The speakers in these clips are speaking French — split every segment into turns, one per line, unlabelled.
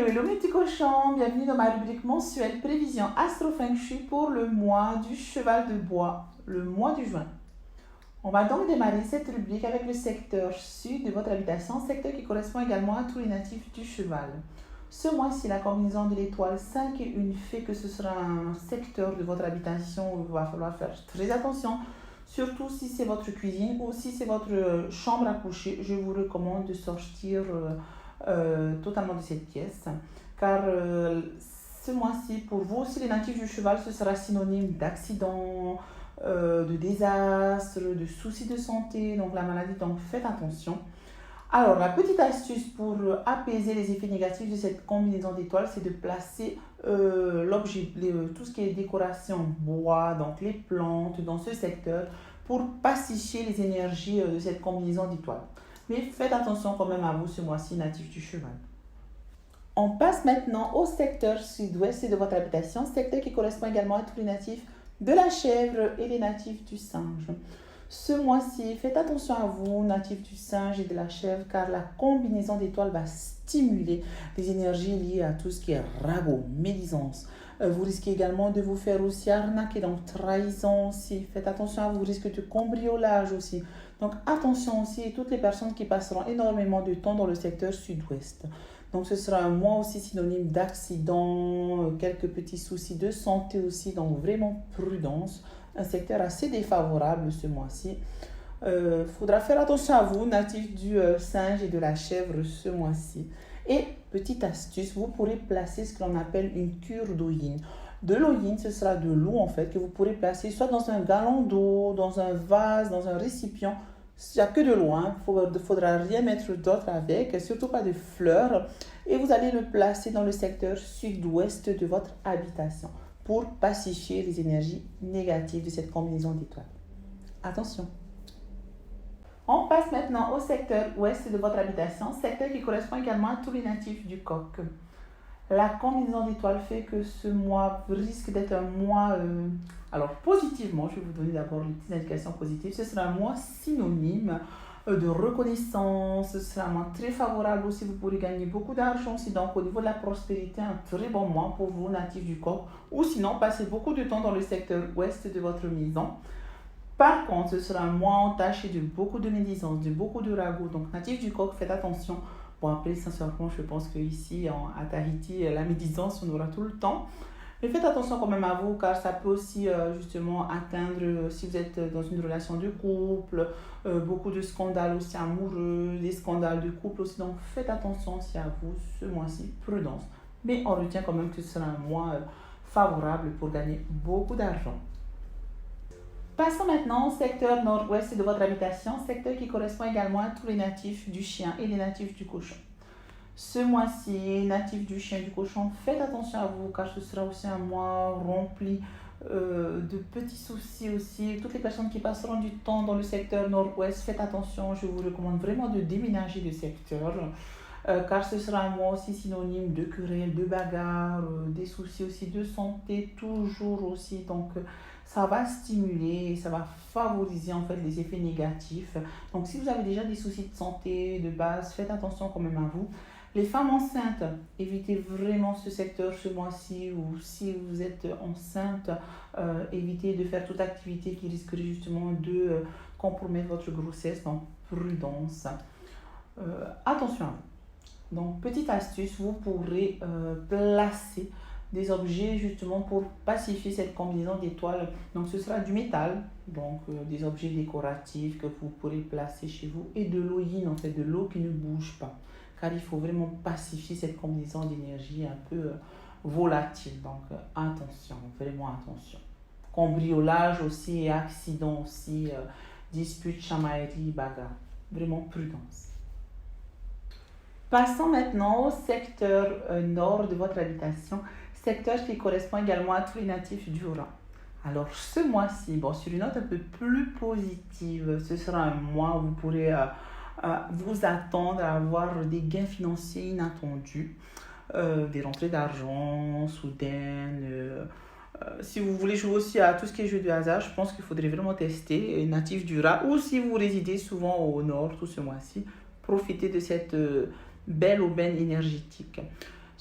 Hello mes petits cochons, bienvenue dans ma rubrique mensuelle prévision Astro Feng Shui pour le mois du cheval de bois, le mois de juin. On va donc démarrer cette rubrique avec le secteur sud de votre habitation, secteur qui correspond également à tous les natifs du cheval. Ce mois-ci, la combinaison de l'étoile 5 et 1 fait que ce sera un secteur de votre habitation où il va falloir faire très attention, surtout si c'est votre cuisine ou si c'est votre chambre à coucher. Je vous recommande de sortir totalement de cette pièce, car ce mois-ci, pour vous aussi les natifs du cheval, ce sera synonyme d'accident, de désastre, de soucis de santé, donc la maladie, donc faites attention. Alors, la petite astuce pour apaiser les effets négatifs de cette combinaison d'étoiles, c'est de placer l'objet, tout ce qui est décoration bois, donc les plantes dans ce secteur, pour pacifier les énergies de cette combinaison d'étoiles. Mais faites attention quand même à vous ce mois-ci, natif du cheval. On passe maintenant au secteur sud-ouest de votre habitation, secteur qui correspond également à tous les natifs de la chèvre et les natifs du singe. Ce mois-ci, faites attention à vous, natifs du singe et de la chèvre, car la combinaison d'étoiles va stimuler les énergies liées à tout ce qui est ragot, médisance. Vous risquez également de vous faire aussi arnaquer, donc trahison aussi. Faites attention à vous, risque de cambriolage aussi. Donc attention aussi à toutes les personnes qui passeront énormément de temps dans le secteur sud-ouest. Donc ce sera un mois aussi synonyme d'accident, quelques petits soucis de santé aussi, donc vraiment prudence. Un secteur assez défavorable ce mois-ci. Faudra faire attention à vous, natifs du singe et de la chèvre ce mois-ci. Et petite astuce, vous pourrez placer ce que l'on appelle une cure d'eau yin. De l'eau yin, ce sera de l'eau en fait que vous pourrez placer soit dans un gallon d'eau, dans un vase, dans un récipient. Il n'y a que de l'eau, il ne faudra rien mettre d'autre avec, surtout pas de fleurs. Et vous allez le placer dans le secteur sud-ouest de votre habitation pour pacifier les énergies négatives de cette combinaison d'étoiles. Attention! On passe maintenant au secteur ouest de votre habitation, secteur qui correspond également à tous les natifs du coq. La combinaison d'étoiles fait que ce mois risque d'être un mois, alors positivement, je vais vous donner d'abord les petites indications positives, ce sera un mois synonyme de reconnaissance, ce sera un mois très favorable aussi, vous pourrez gagner beaucoup d'argent aussi, donc au niveau de la prospérité, un très bon mois pour vous natifs du coq, ou sinon passez beaucoup de temps dans le secteur ouest de votre maison. Par contre, ce sera un mois entaché de beaucoup de médisance, de beaucoup de ragots, donc natifs du coq, faites attention. Bon, après, sincèrement, je pense qu'ici, à Tahiti, la médisance, on aura tout le temps. Mais faites attention quand même à vous, car ça peut aussi justement atteindre, si vous êtes dans une relation de couple, beaucoup de scandales aussi amoureux, des scandales de couple aussi. Donc, faites attention aussi à vous ce mois-ci, prudence. Mais on retient quand même que ce sera un mois favorable pour gagner beaucoup d'argent. Passons maintenant au secteur nord-ouest de votre habitation, secteur qui correspond également à tous les natifs du chien et les natifs du cochon. Ce mois-ci, natifs du chien et du cochon, faites attention à vous car ce sera aussi un mois rempli de petits soucis aussi. Toutes les personnes qui passeront du temps dans le secteur nord-ouest, faites attention, je vous recommande vraiment de déménager de secteur. Car ce sera un mois aussi synonyme de querelles, de bagarres, des soucis aussi de santé, toujours aussi. Donc, ça va stimuler, ça va favoriser en fait les effets négatifs. Donc, si vous avez déjà des soucis de santé de base, faites attention quand même à vous. Les femmes enceintes, évitez vraiment ce secteur ce mois-ci, ou si vous êtes enceinte, évitez de faire toute activité qui risquerait justement de compromettre votre grossesse. Donc, prudence. Attention à vous. Donc, petite astuce, vous pourrez placer des objets justement pour pacifier cette combinaison d'étoiles. Donc, ce sera du métal, donc des objets décoratifs que vous pourrez placer chez vous et de l'eau yin, en fait, de l'eau qui ne bouge pas. Car il faut vraiment pacifier cette combinaison d'énergie un peu volatile. Donc, attention, vraiment attention. Cambriolage aussi, accident aussi, dispute, chamaillerie, bagarre. Vraiment prudence. Passons maintenant au secteur nord de votre habitation, secteur qui correspond également à tous les natifs du Rhin. Alors ce mois-ci, bon, sur une note un peu plus positive, ce sera un mois où vous pourrez vous attendre à avoir des gains financiers inattendus, des rentrées d'argent soudaines. Si vous voulez jouer aussi à tout ce qui est jeu de hasard, je pense qu'il faudrait vraiment tester natif du Rhin, ou si vous résidez souvent au nord tout ce mois-ci, profitez de cette belle aubaine énergétique.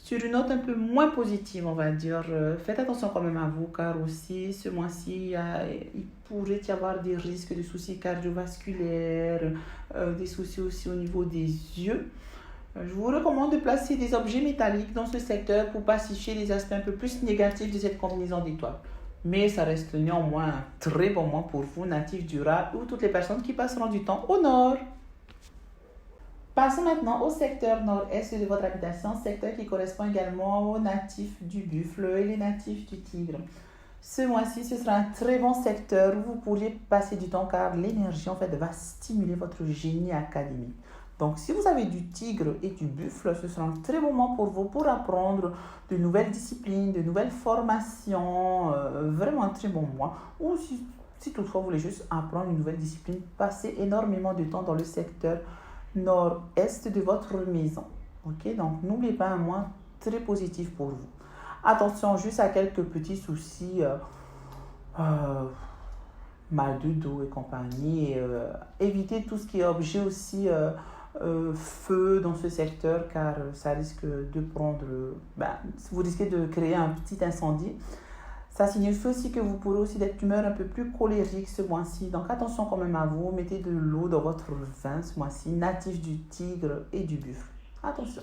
Sur une note un peu moins positive, on va dire, faites attention quand même à vous, car aussi ce mois-ci, il pourrait y avoir des risques de soucis cardiovasculaires, des soucis aussi au niveau des yeux. Je vous recommande de placer des objets métalliques dans ce secteur pour pacifier les aspects un peu plus négatifs de cette combinaison d'étoiles. Mais ça reste néanmoins un très bon mois pour vous, natifs du Rat, ou toutes les personnes qui passeront du temps au nord. Passons maintenant au secteur nord-est de votre habitation, secteur qui correspond également aux natifs du buffle et les natifs du tigre. Ce mois-ci, ce sera un très bon secteur où vous pourriez passer du temps car l'énergie en fait va stimuler votre génie académique. Donc si vous avez du tigre et du buffle, ce sera un très bon moment pour vous pour apprendre de nouvelles disciplines, de nouvelles formations, vraiment un très bon mois. Ou si toutefois vous voulez juste apprendre une nouvelle discipline, passez énormément de temps dans le secteur nord-est de votre maison. Ok, donc n'oubliez pas un mois très positif pour vous. Attention juste à quelques petits soucis, mal de dos et compagnie. Et, évitez tout ce qui est objet aussi feu dans ce secteur car ça risque de prendre, vous risquez de créer un petit incendie. Ça signifie aussi que vous pourrez aussi être d'humeur un peu plus colérique ce mois-ci. Donc attention quand même à vous. Mettez de l'eau dans votre vin ce mois-ci, natif du tigre et du buffle. Attention.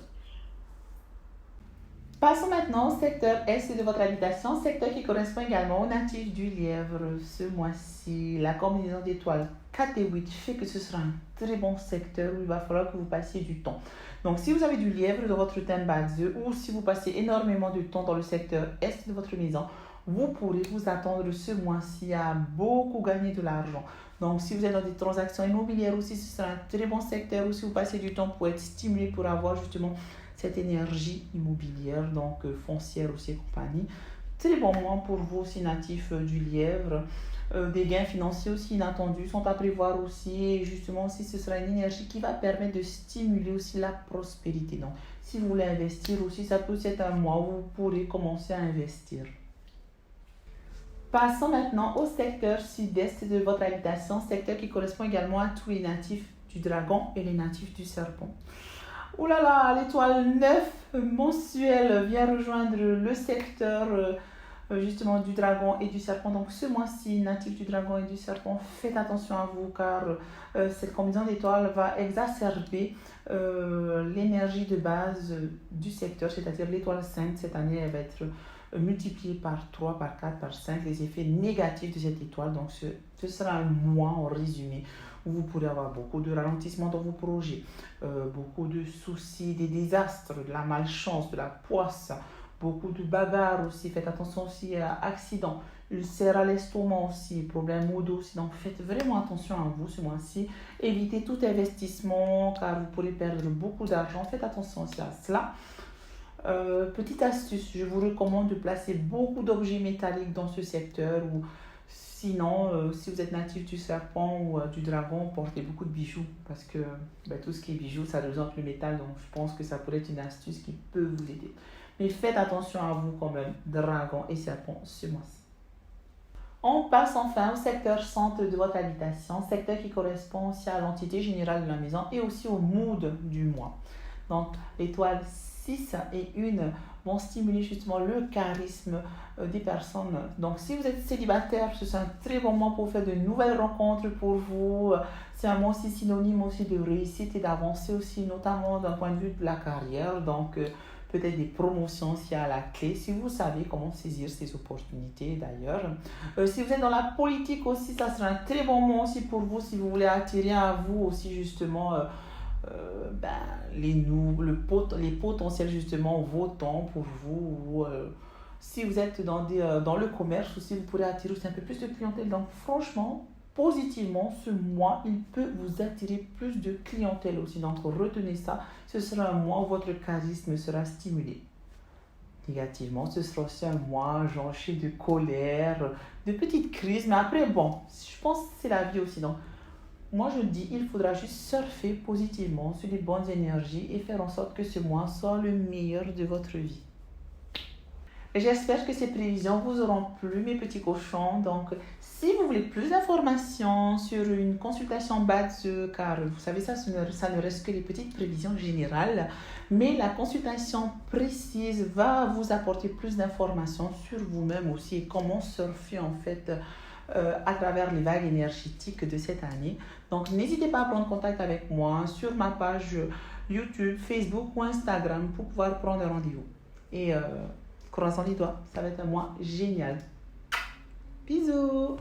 Passons maintenant au secteur est de votre habitation, secteur qui correspond également aux natifs du lièvre. Ce mois-ci, la combinaison d'étoiles 4 et 8 fait que ce sera un très bon secteur où il va falloir que vous passiez du temps. Donc si vous avez du lièvre dans votre thème base ou si vous passez énormément de temps dans le secteur est de votre maison, vous pourrez vous attendre ce mois-ci à beaucoup gagner de l'argent. Donc, si vous êtes dans des transactions immobilières aussi, ce sera un très bon secteur où si vous passez du temps pour être stimulé, pour avoir justement cette énergie immobilière, donc foncière aussi et compagnie. Très bon mois pour vous aussi natifs du lièvre. Des gains financiers aussi inattendus sont à prévoir aussi. Et justement, aussi, ce sera une énergie qui va permettre de stimuler aussi la prospérité. Donc, si vous voulez investir aussi, ça peut être un mois où vous pourrez commencer à investir. Passons maintenant au secteur sud-est de votre habitation, secteur qui correspond également à tous les natifs du dragon et les natifs du serpent. Ouh là là, l'étoile 9 mensuelle vient rejoindre le secteur justement du dragon et du serpent. Donc ce mois-ci, natif du dragon et du serpent, faites attention à vous car cette combinaison d'étoiles va exacerber l'énergie de base du secteur, c'est-à-dire l'étoile 5 cette année, elle va être multiplié par 3, par 4, par 5, les effets négatifs de cette étoile. Donc, ce sera un mois en résumé où vous pourrez avoir beaucoup de ralentissements dans vos projets, beaucoup de soucis, des désastres, de la malchance, de la poisse, beaucoup de bagarres aussi. Faites attention aussi à accidents, ulcère à l'estomac aussi, problèmes au dos aussi. Donc, faites vraiment attention à vous ce mois-ci. Évitez tout investissement car vous pourrez perdre beaucoup d'argent. Faites attention aussi à cela. Petite astuce, je vous recommande de placer beaucoup d'objets métalliques dans ce secteur ou sinon, si vous êtes natif du serpent ou du dragon, portez beaucoup de bijoux parce que tout ce qui est bijoux, ça représente le métal. Donc, je pense que ça pourrait être une astuce qui peut vous aider. Mais faites attention à vous quand même, dragon et serpent ce mois-ci. On passe enfin au secteur centre de votre habitation, secteur qui correspond aussi à l'entité générale de la maison et aussi au mood du mois. Donc, l'étoile 6 et 1 vont stimuler justement le charisme des personnes. Donc, si vous êtes célibataire, c'est un très bon moment pour faire de nouvelles rencontres pour vous. C'est un mois aussi synonyme aussi de réussite et d'avancer aussi, notamment d'un point de vue de la carrière. Donc, peut-être des promotions s'il y a à la clé, si vous savez comment saisir ces opportunités d'ailleurs. Si vous êtes dans la politique aussi, ça sera un très bon moment aussi pour vous si vous voulez attirer à vous aussi justement les potentiels justement votants pour vous ou, si vous êtes dans le commerce aussi, vous pourrez attirer aussi un peu plus de clientèle. Donc franchement, positivement, ce mois, il peut vous attirer plus de clientèle aussi. Donc retenez ça, ce sera un mois où votre charisme sera stimulé. Négativement, ce sera aussi un mois jonché de colère, de petites crises. Mais après, bon, je pense que c'est la vie aussi. Donc moi, je dis, il faudra juste surfer positivement sur les bonnes énergies et faire en sorte que ce mois soit le meilleur de votre vie. J'espère que ces prévisions vous auront plu, mes petits cochons. Donc, si vous voulez plus d'informations sur une consultation base, car vous savez, ça ne reste que les petites prévisions générales, mais la consultation précise va vous apporter plus d'informations sur vous-même aussi et comment surfer en fait à travers les vagues énergétiques de cette année. Donc, n'hésitez pas à prendre contact avec moi sur ma page YouTube, Facebook ou Instagram pour pouvoir prendre un rendez-vous. Et croisons les doigts, ça va être un mois génial. Bisous!